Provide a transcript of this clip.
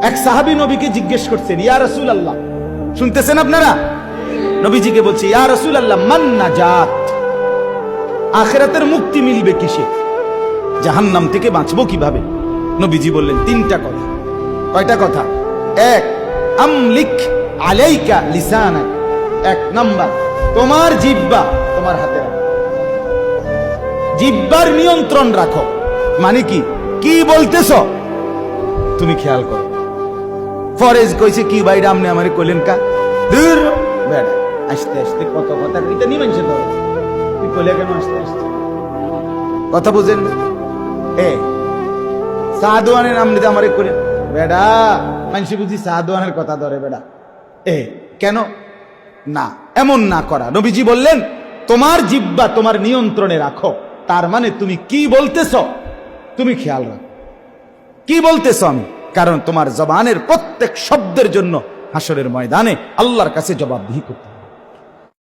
এক সাহাবী নবীকে জিজ্ঞেস করছেন, ইয়া রাসূলুল্লাহ, শুনতেছেন আপনারা? নবীজিকে বলছে, ইয়া রাসূলুল্লাহ, মান নাজাত, আখিরাতের মুক্তি মিলবে কিসে, জাহান্নাম থেকে বাঁচবো কিভাবে? নবীজি বললেন তিনটা কথা। কয়টা কথা? এক, আমলিক আলাইকা লিসানাক, এক নাম্বার, তোমার জিহ্বা তোমার হাতে রাখো, জিহ্বার নিয়ন্ত্রণ রাখো। মানে কি? কি বলতেছ তুমি খেয়াল করো। ফরেজ কইছে কি ভাই রামনে আমারে কইলেন কা দূর বেড়া, আস্তে আস্তে কত কথা কইতে নি মানুষের ধরে, তুই কইলে কেন আস্তে আস্তে? কথা বুঝেন? সাদওয়ানের নাম নিতে আমারে কইলেন বেড়া, মানুষ বুঝি সাদওয়ানের কথা ধরে বেড়া। কেন না, এমন না করা। নবীজি বললেন তোমার জিহ্বা তোমার নিয়ন্ত্রণে রাখো। তার মানে তুমি কি বলতেছ তুমি খেয়াল রাখো, কি বলতেছ আমি, কারণ তোমার জবানের প্রত্যেক শব্দের জন্য হাসরের ময়দানে আল্লাহর কাছে জবাবদিহি করতে হবে।